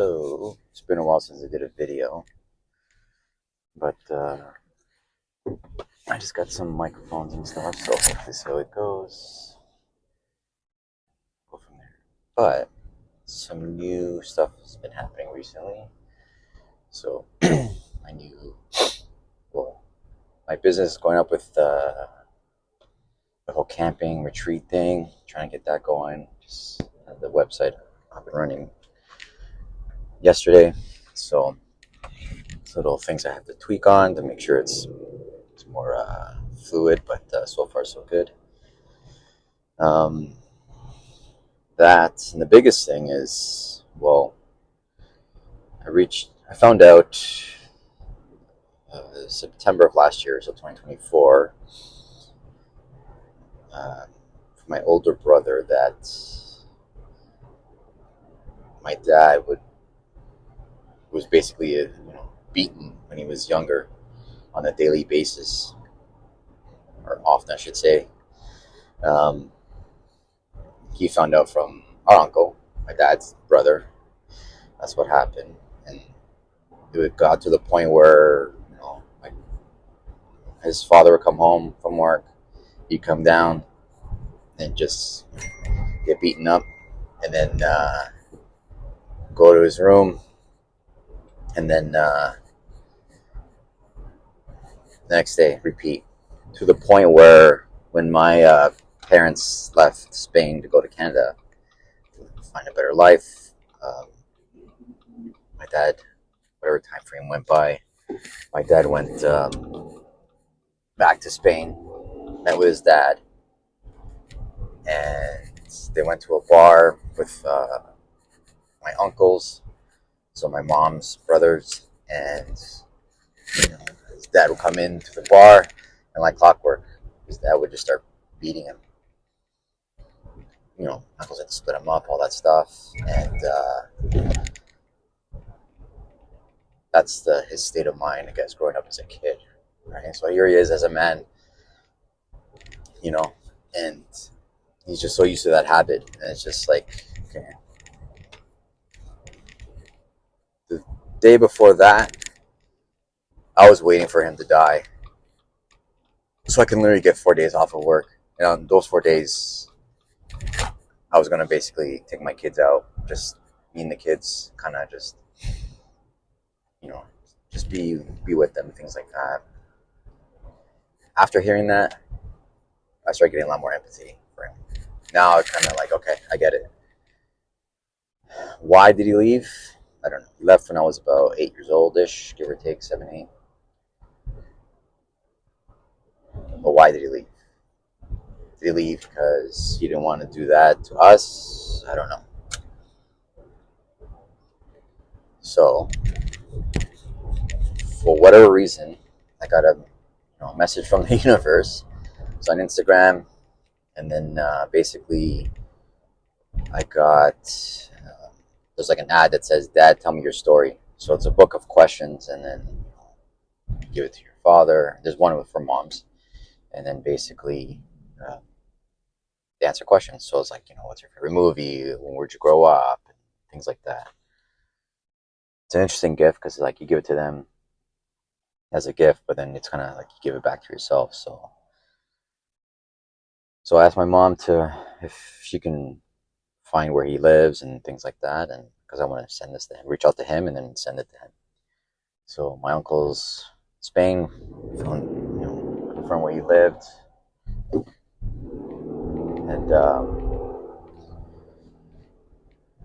So, it's been a while since I did a video, but I just got some microphones and stuff, so hopefully see how it goes. Go from there. But some new stuff has been happening recently. So, I knew, well, my business is going up with the whole camping retreat thing, trying to get that going. Just had the website up and running yesterday. So, little things I have to tweak on to make sure it's more fluid, but so far so good. Um, that and the biggest thing is, well, I found out September of last year, so 2024, from my older brother that my dad was basically beaten when he was younger on a daily basis, or often I should say. Um, he found out from our uncle, my dad's brother. That's what happened, and it got to the point where like his father would come home from work, he'd come down and just get beaten up, and then go to his room, and then the next day repeat. To the point where when my parents left Spain to go to Canada to find a better life, my dad, whatever time frame went by, my dad went back to Spain, met with his dad, and they went to a bar with my uncles, so my mom's brothers, and his dad would come into the bar, and like clockwork, his dad would just start beating him. Uncles had to split him up, all that stuff, and that's his state of mind, I guess, growing up as a kid, right? So here he is as a man, and he's just so used to that habit, and it's just like, okay. The day before that, I was waiting for him to die so I can literally get 4 days off of work. And on those 4 days, I was gonna basically take my kids out, just me and the kids, kind of you know, just be with them, things like that. After hearing that, I started getting a lot more empathy for him. Now it's kind of like, okay, I get it. Why did he leave? I don't know. He left when I was about 8 years old-ish, give or take, 7, 8. But why did he leave? Did he leave because he didn't want to do that to us? I don't know. So, for whatever reason, I got a message from the universe. It's on Instagram, and then basically I got there's like an ad that says, "Dad, tell me your story." So it's a book of questions, and then you give it to your father. There's one for moms, and then basically they answer questions. So it's like, what's your favorite movie? Where'd you grow up? And things like that. It's an interesting gift because like you give it to them as a gift, but then it's kind of like you give it back to yourself. So I asked my mom if she can find where he lives and things like that, and because I want to send this to him, reach out to him, and then send it to him. So my uncle's Spain, from where he lived, and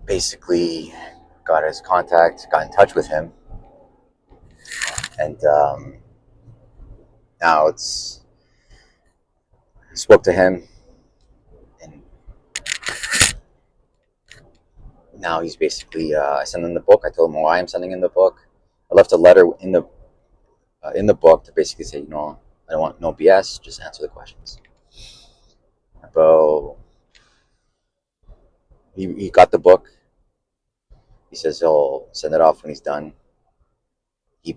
basically got his contact, got in touch with him, and now I spoke to him, and now he's basically I sent him the book. I told him why I'm sending him the book. I left a letter in the book to basically say, I don't want no BS, just answer the questions. About he got the book. He says he'll send it off when he's done. I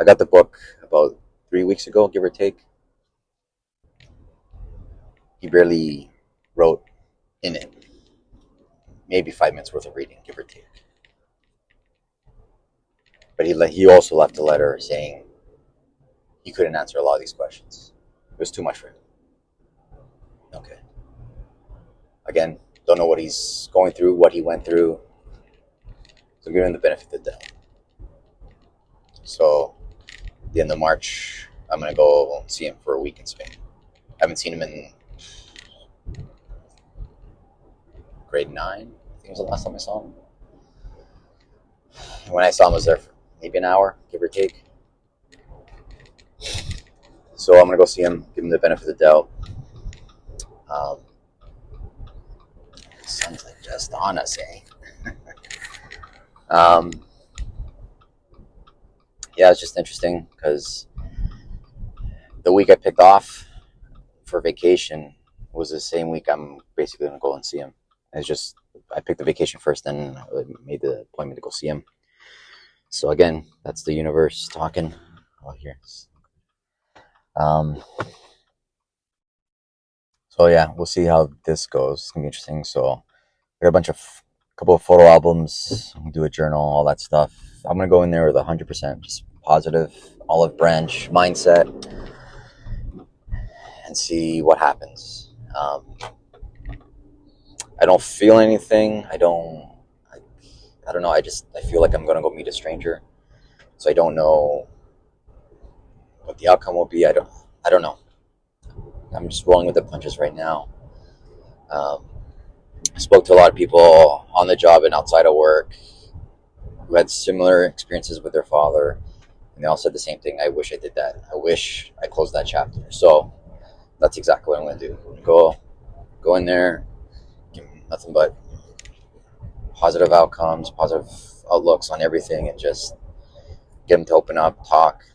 got the book about 3 weeks ago, give or take. He barely wrote in it. maybe 5 minutes worth of reading, give or take. But he also left a letter saying he couldn't answer a lot of these questions. It was too much for him. Okay. Again, don't know what he's going through, what he went through. So give him the benefit of the doubt. So at the end of March, I'm going to go see him for a week in Spain. I haven't seen him in grade 9. I think it was the last time I saw him. When I saw him, I was there for maybe an hour, give or take. So I'm going to go see him, give him the benefit of the doubt. Sun's like just on us, eh? Yeah, it's just interesting because the week I picked off for vacation was the same week I'm basically going to go and see him. It's just, I picked the vacation first, then I made the appointment to go see him. So again, that's the universe talking. Oh, here. So yeah, we'll see how this goes. It's gonna be interesting. So I got a couple of photo albums, do a journal, all that stuff. I'm gonna go in there with 100% just positive olive branch mindset and see what happens. I don't feel anything. I don't know. I feel like I'm gonna go meet a stranger. So I don't know what the outcome will be. I don't know. I'm just rolling with the punches right now. I spoke to a lot of people on the job and outside of work who had similar experiences with their father, and they all said the same thing. I wish I did that. I wish I closed that chapter. So that's exactly what I'm going to do. Go in there, give them nothing but positive outcomes, positive outlooks on everything, and just get them to open up, talk.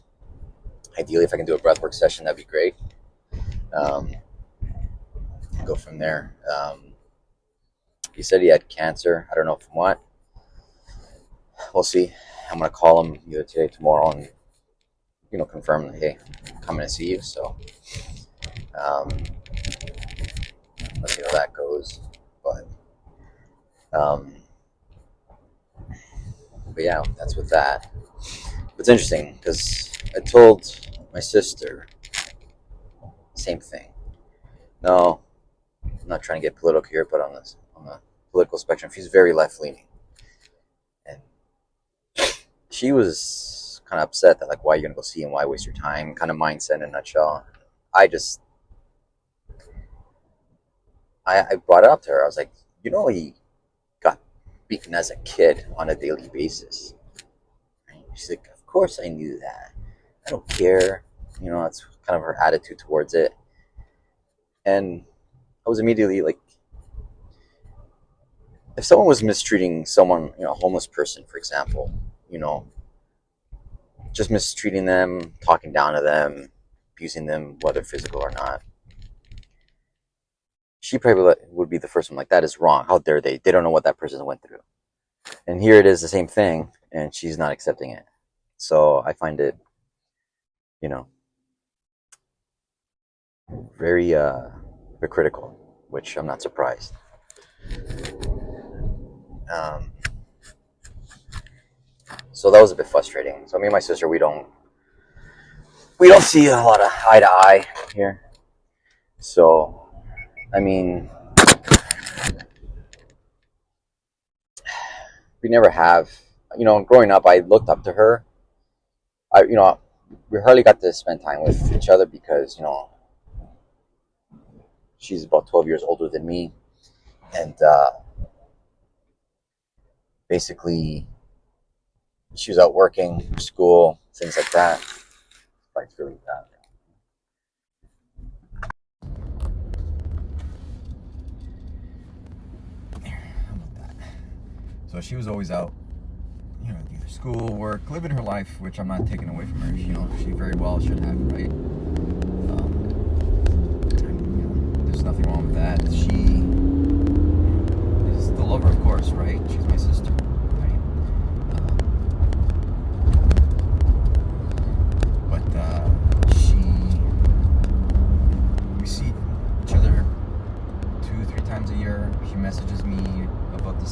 Ideally, if I can do a breathwork session, that'd be great. Go from there. He said he had cancer. I don't know from what. We'll see. I'm gonna call him either today, tomorrow, and confirm that, hey, I'm coming to see you. So let's see how that goes. But yeah, that's with that. It's interesting because I told my sister same thing. No, I'm not trying to get political here, but on the political spectrum, she's very left leaning, and she was kind of upset that, like, why are you gonna go see him? Why waste your time? Kind of mindset in a nutshell. I brought it up to her. I was like, he got beaten as a kid on a daily basis. Right? She's like, of course I knew that. I don't care. That's kind of her attitude towards it. And I was immediately like, if someone was mistreating someone, a homeless person, for example, just mistreating them, talking down to them, abusing them, whether physical or not, she probably would be the first one like, that is wrong. How dare they? They don't know what that person went through. And here it is, the same thing, and she's not accepting it. So I find it, very hypocritical, which I'm not surprised. So that was a bit frustrating. So me and my sister, we don't see a lot of eye to eye here. So, I mean, we never have. Growing up, I looked up to her. We hardly got to spend time with each other because, she's about 12 years older than me. And basically, she was out working, school, things like that. It's really bad. How about that? So she was always out, either school, work, living her life, which I'm not taking away from her. She very well should have, right? There's nothing wrong with that. She is the lover, of course, right? She's my sister, right? But we see each other 2-3 times a year. She messages me about the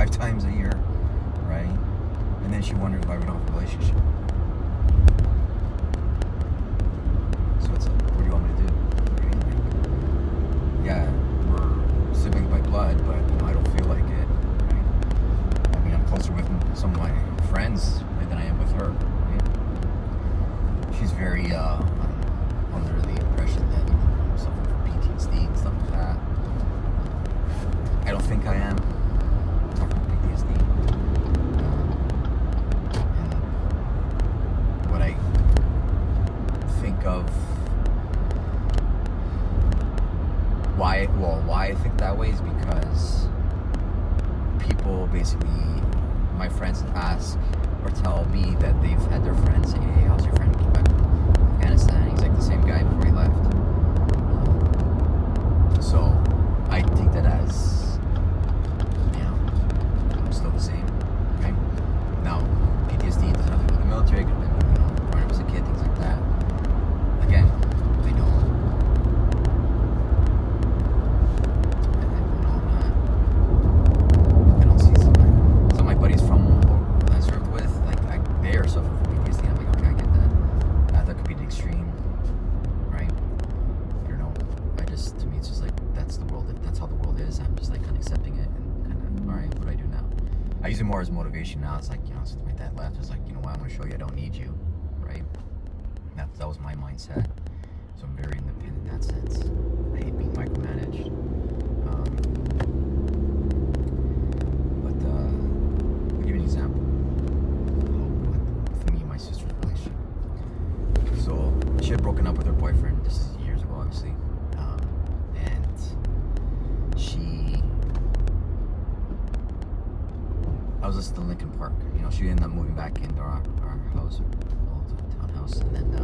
5 times a year, right? And then she wonders why we don't have a relationship. So it's like, what do you want me to do? Right? Like, yeah, we're siblings by blood, but I don't feel like it. Right? I mean, I'm closer with some of my friends than I am with her. Right? She's very under the impression that I'm suffering from PTSD and stuff like that. I don't think I am. I'm suffering from PTSD. And what I think of why I think that way is because people basically, my friends ask or tell me that they've had their friends say, hey, how's your friend who came back from Afghanistan? He's like the same guy before he left. So I take that as, I'm still the same. Okay? Now, PTSD doesn't have to do with the military, could have been, growing up as a kid, things like that. Again, I know. I don't see some of my buddies from who I served with, like they are suffering from PTSD. I'm like, okay, I get that. That could be the extreme, right? I don't know. To me, it's just like that's the world. That's how the world is. I'm just like kind of accepting it and kind of, all right, what do I do now? I use it more as motivation now. It's like, since my dad left, it's like, what, I'm gonna show you I don't need you, right? That was my mindset. So I'm very independent in that sense. I hate being micromanaged. But I'll give you an example with me and my sister's relationship. So she had broken up with her boyfriend. This is years ago, obviously. I was listening to Linkin Park. She ended up moving back into our house, our old townhouse, and then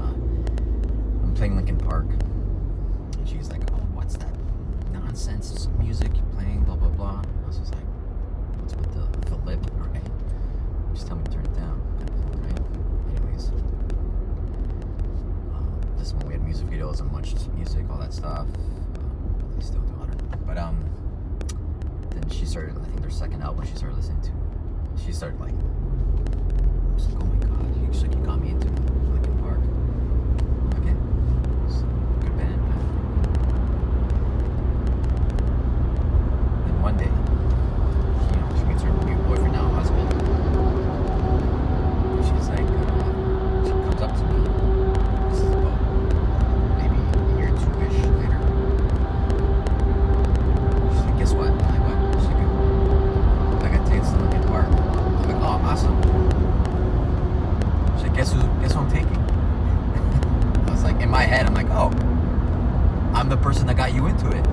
I'm playing Linkin Park, and she's like, "Oh, what's that nonsense music you're playing? Blah blah blah." I was just like, "What's with the lip, right? Just tell me to turn it down, right?" Anyways, this is when we had music videos and much music, all that stuff. They still do, I don't know. But then she started. I think their second album she started listening to. She started like, I'm just like, oh my god, you got me into Linkin Park. Okay, it's a good band. Then one day, she meets her new boyfriend, now husband. And she's like, she comes up to me. This is about maybe a year or two-ish later. She's like, guess what? I'm like, what? She's like, I got tickets to Linkin Park. Oh, awesome. She's like, guess who I'm taking? I was like, in my head, I'm like, oh, I'm the person that got you into it.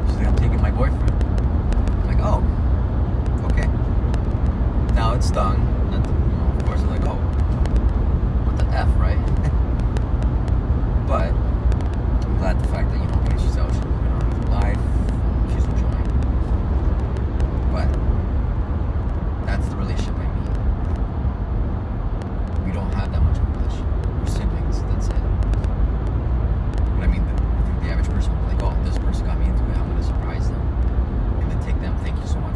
She's like, I'm taking my boyfriend. I'm like, oh, okay. Now it's done. And, of course, I'm like, oh, what the F, right? But I'm glad the fact that, okay, she's out, she's moving on with her life, she's enjoying. But that's the relationship I mean. We don't have that much of a relationship. We're siblings, that's it. But I mean, I think the average person will be like, oh, this person got me into it, I'm going to surprise them. And then take them, thank you so much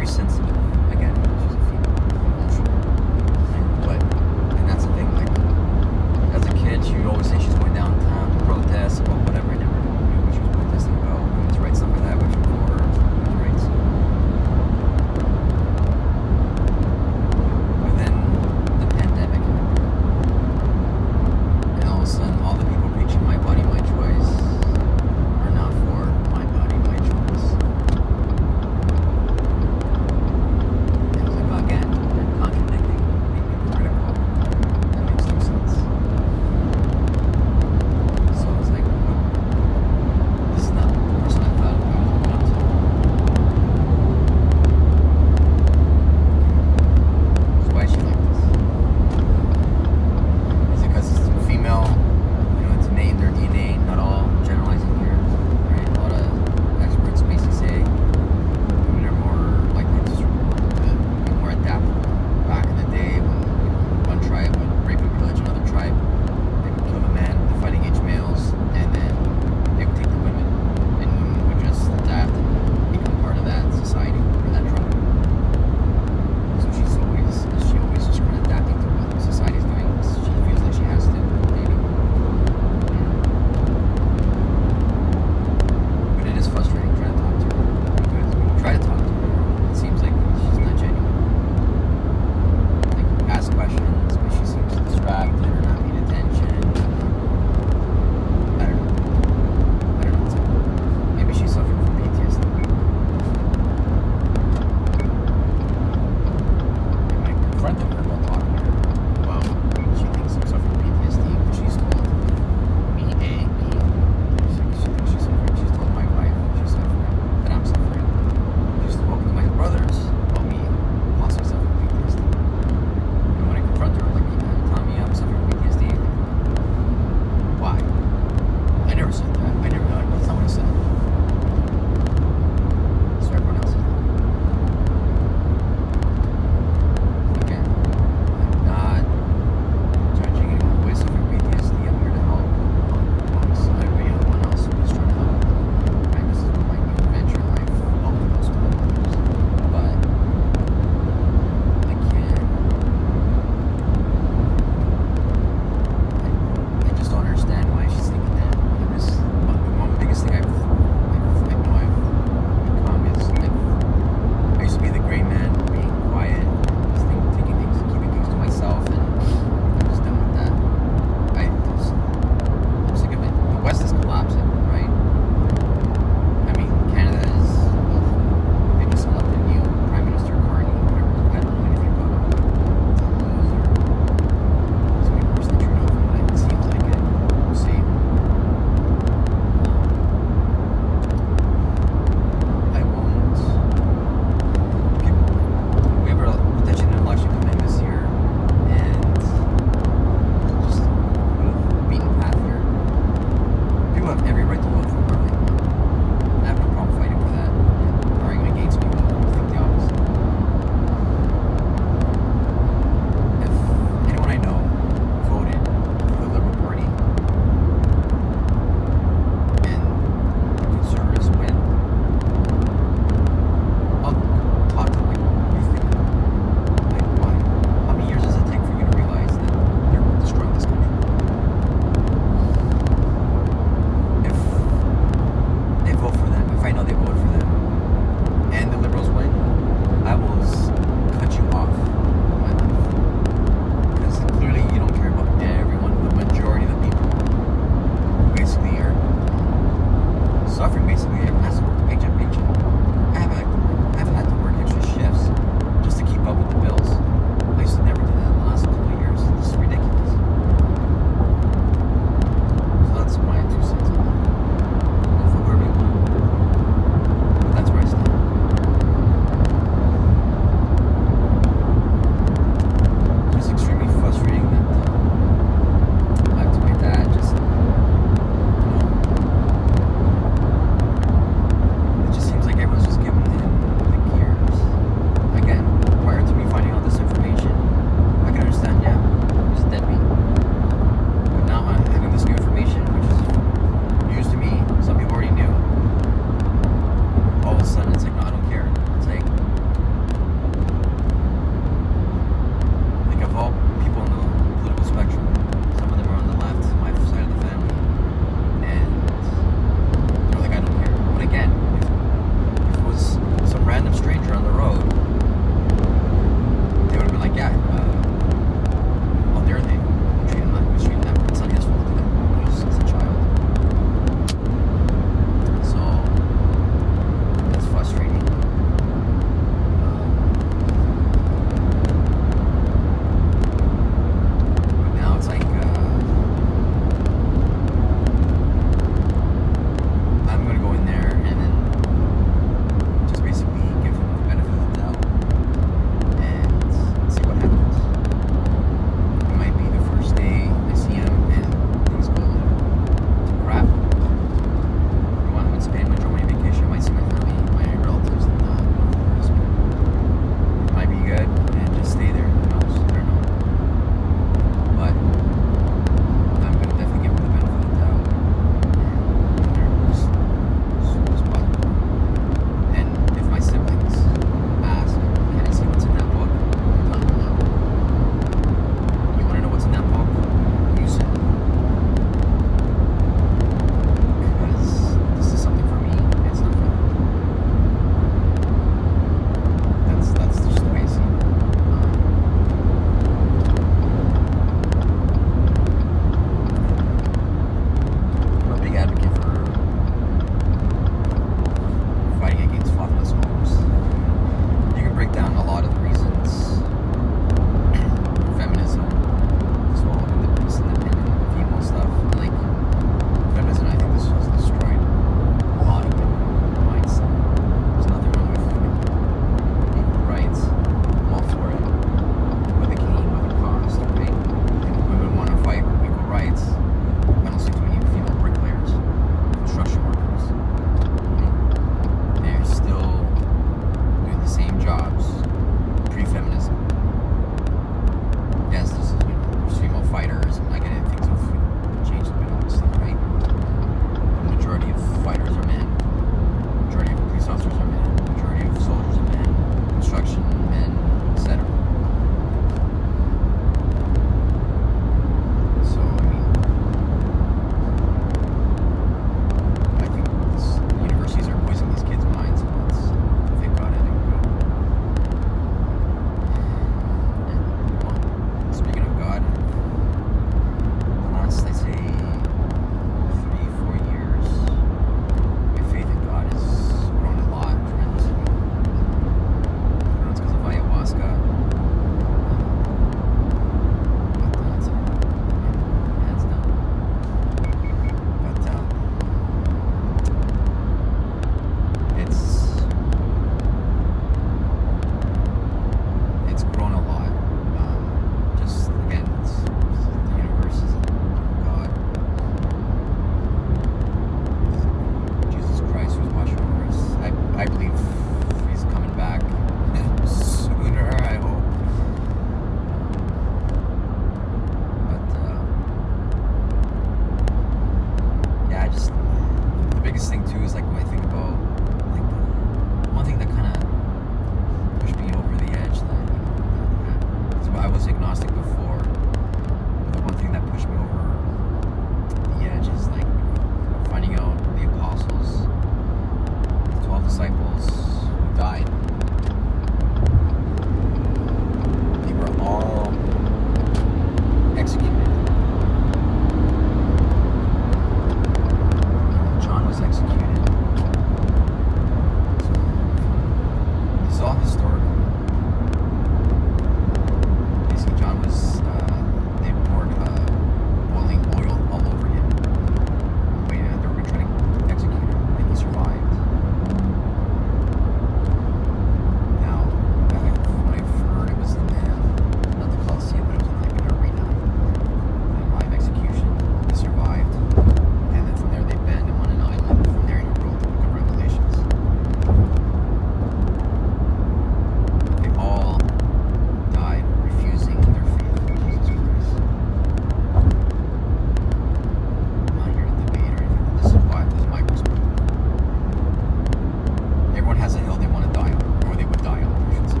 has a hill they want to die on, or they would die on, I should say.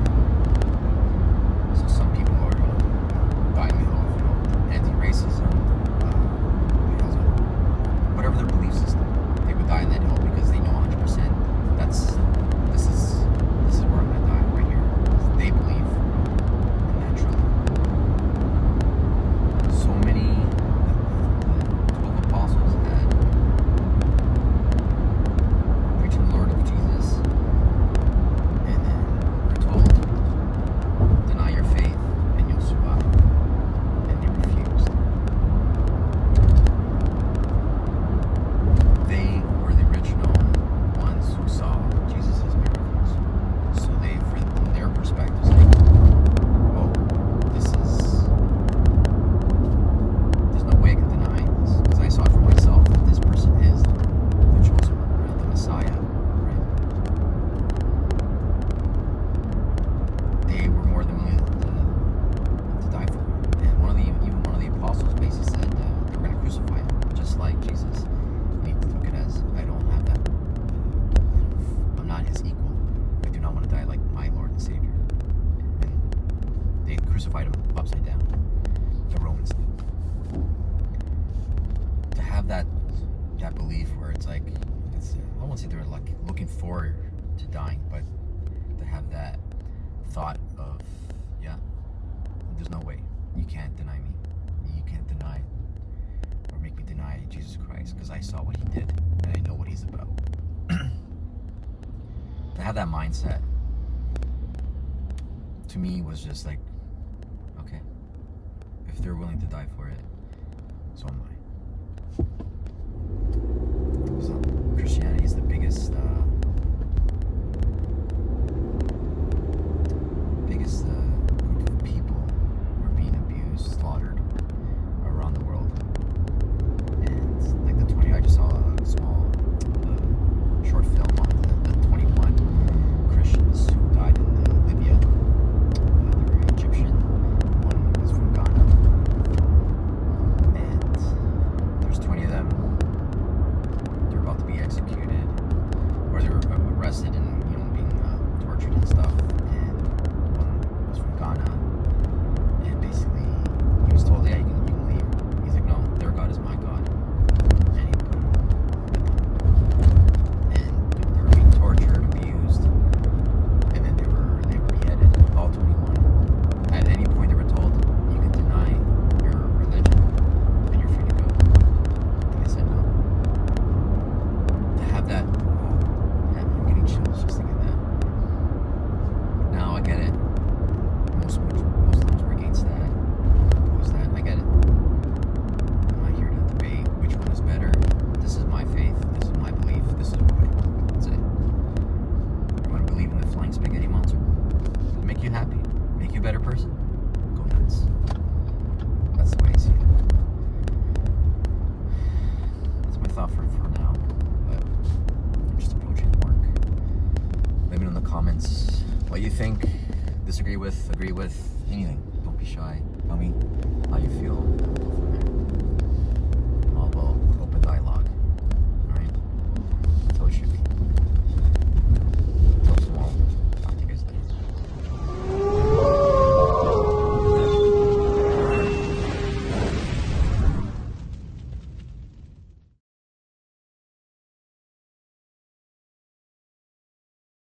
So some people are dying the hill of, anti-racism, whatever their belief system. They would die on that hill because they know 100% this is where I'm gonna die, right here. They believe in that truth. So many 12 apostles had preaching the Lord of Jesus, and then we're told, deny your faith and you'll survive. And they refused. They were the original ones who saw Jesus' miracles. So they, from their perspective, like, whoa, there's no way I can deny this. Because I saw for myself that this person is the chosen one, right? The Messiah, right? They were more than willing to die for him. And even one of the apostles basically said they were going to crucify him, just like Jesus. You need to look at it as, I don't have that. I'm not his equal. I do not want to die like my Lord and Savior. And they crucified him upside down. The Romans did. To have that belief where it's like, I won't say they're like looking forward to dying, but to have that thought of, yeah, there's no way. You can't deny me. You can't deny or make me deny Jesus Christ, because I saw what he did and I know what he's about. To have that mindset, to me, was just like, okay, if they're willing to die for it, so am I. So Christianity is the biggest group of people who are being abused, slaughtered around the world. And like I just saw a small short film on the 21 Christians who died in Libya. They were Egyptian. One was from Ghana. And there's 20 of them. They're about to be executed, or they were arrested and being tortured and stuff. And one was from Ghana, and basically he was told, yeah, you can leave. He's like, no, their God is my God, and he put him with them. And they were being tortured, abused, and then they were beheaded. All 21. At any point they were told, you can deny your religion and you're free to go. And they said no. To have that, I'm getting chills just thinking that. Now I get it. Muslims were against that, opposed that. I get it. I'm not here to debate which one is better. This is my faith. This is my belief. This is the way. That's it. You want to believe in the flying spaghetti monster? Does it make you happy? Make you a better person? Go nuts. That's the way I see it. That's my thought for now. But I'm just approaching work. Let me know in the comments what you think, disagree with, agree with, anything. Don't be shy. Tell me how you feel.